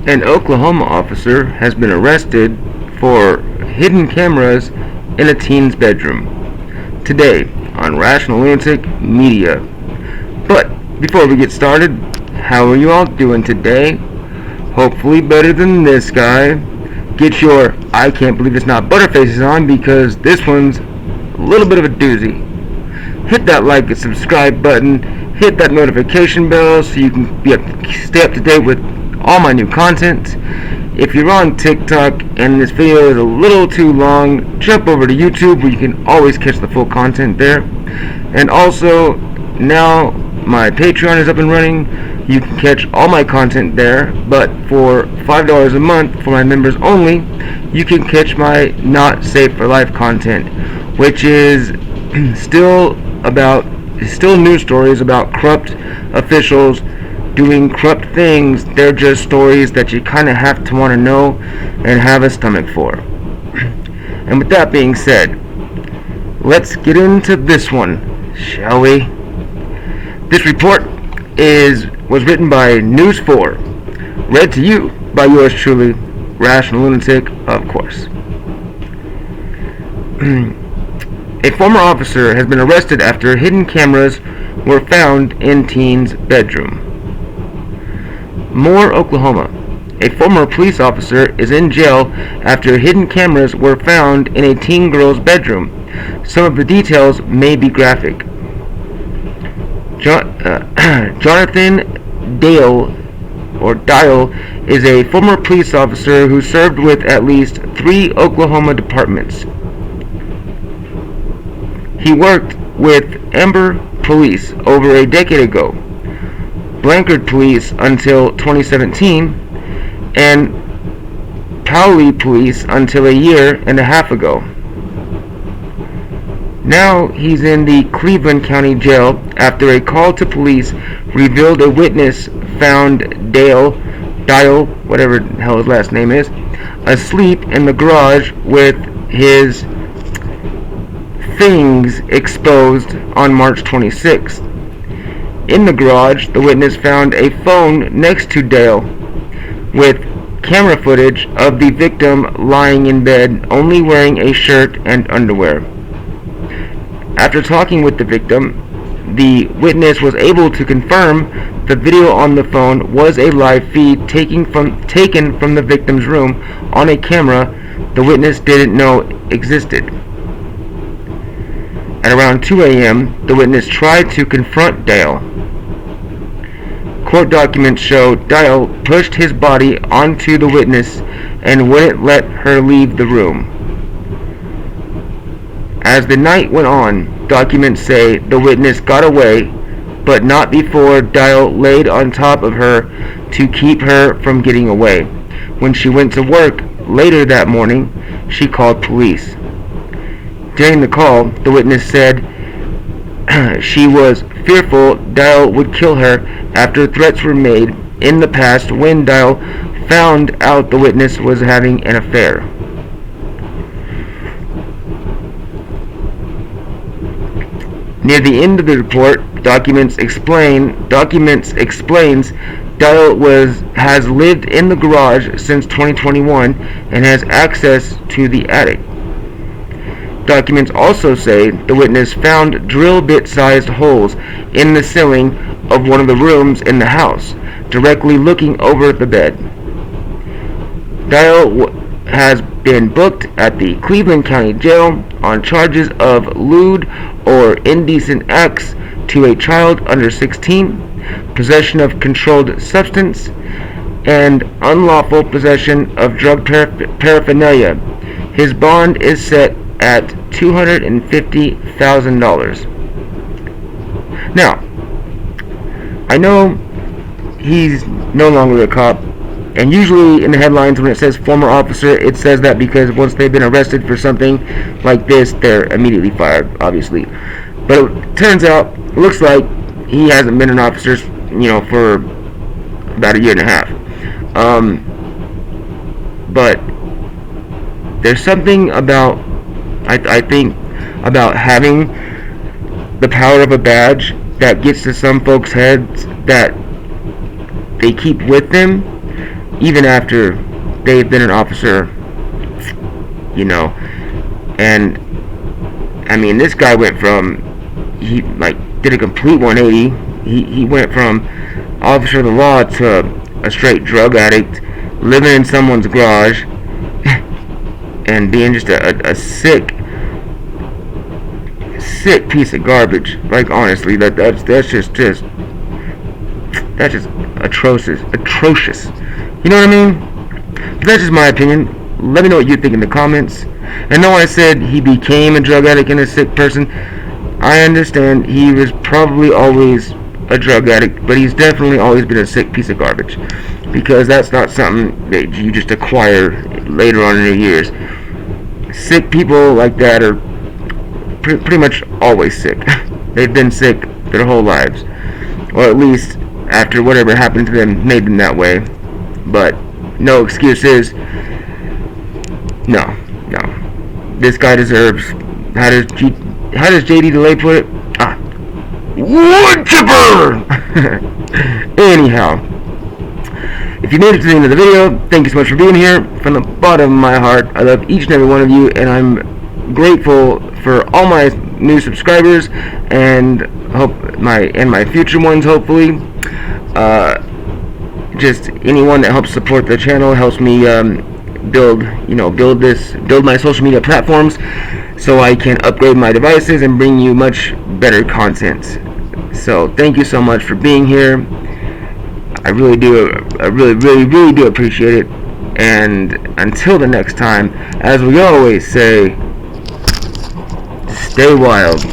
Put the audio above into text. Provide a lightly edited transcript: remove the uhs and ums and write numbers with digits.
An Oklahoma officer has been arrested for hidden cameras in a teen's bedroom. Today on Rational Lunatic Media. But before we get started, how are you all doing today? Hopefully better than this guy. Get your I can't believe it's not Butterfaces on, because this one's a little bit of a doozy. Hit that like and subscribe button. Hit that notification bell so you can stay up to date with all my new content. If you're on TikTok and this video is a little too long, jump over to YouTube where you can always catch the full content there. And also, now my Patreon is up and running. You can catch all my content there, but for $5 a month for my members only, you can catch my Not Safe for Life content, which is still news stories about corrupt officials doing corrupt things. They're just stories that you kind of have to want to know and have a stomach for. And with that being said, let's get into this one, shall we? This report was written by News 4, read to you by yours truly, Rational Lunatic, of course. A former officer has been arrested after hidden cameras were found in teen's bedroom. Moore, Oklahoma. A former police officer is in jail after hidden cameras were found in a teen girl's bedroom. Some of the details may be graphic. Jonathan Dial is a former police officer who served with at least 3 Oklahoma departments. He worked with Amber Police over a decade ago, Blanchard Police until 2017, and Powley Police until a year and a half ago. Now he's in the Cleveland County Jail after a call to police revealed a witness found Dial, whatever the hell his last name is, asleep in the garage with his things exposed on March 26th. In the garage, the witness found a phone next to Dial with camera footage of the victim lying in bed, only wearing a shirt and underwear. After talking with the victim, the witness was able to confirm the video on the phone was a live feed taken from the victim's room on a camera the witness didn't know existed. At around 2 a.m., the witness tried to confront Dial. Court documents show Dial pushed his body onto the witness and wouldn't let her leave the room. As the night went on, documents say the witness got away, but not before Dial laid on top of her to keep her from getting away. When she went to work later that morning, she called police. During the call, the witness said she was fearful Dial would kill her after threats were made in the past when Dial found out the witness was having an affair. Near the end of the report, documents explains Dial has lived in the garage since 2021 and has access to the attic. Documents also say the witness found drill bit-sized holes in the ceiling of one of the rooms in the house, directly looking over the bed. Dial has been booked at the Cleveland County Jail on charges of lewd or indecent acts to a child under 16, possession of controlled substance, and unlawful possession of drug paraphernalia. His bond is set at $250,000. Now, I know he's no longer a cop, and usually in the headlines when it says former officer, it says that because once they've been arrested for something like this, they're immediately fired, obviously. But it turns out, it looks like he hasn't been an officer, for about a year and a half. But there's something about, I think, about having the power of a badge that gets to some folks' heads that they keep with them, even after they've been an officer, you know. And I mean, this guy went from, he like did a complete 180. He went from officer of the law to a straight drug addict, living in someone's garage, and being just a sick piece of garbage. Like, honestly, that's just atrocious. You know what I mean? But that's just my opinion. Let me know what you think in the comments. And though I said he became a drug addict and a sick person, I understand he was probably always a drug addict, but he's definitely always been a sick piece of garbage, because that's not something that you just acquire later on in your years. Sick people like that are pretty much always sick. They've been sick their whole lives, or at least after whatever happened to them made them that way. But no excuses. No. This guy deserves, how does JD DeLay put it? Wood chipper! Anyhow, if you made it to the end of the video, thank you so much for being here. From the bottom of my heart, I love each and every one of you, and I'm grateful for all my new subscribers and my future ones, hopefully. Just anyone that helps support the channel helps me build my social media platforms, so I can upgrade my devices and bring you much better content. So thank you so much for being here. I really do appreciate it. And until the next time, as we always say, stay wild.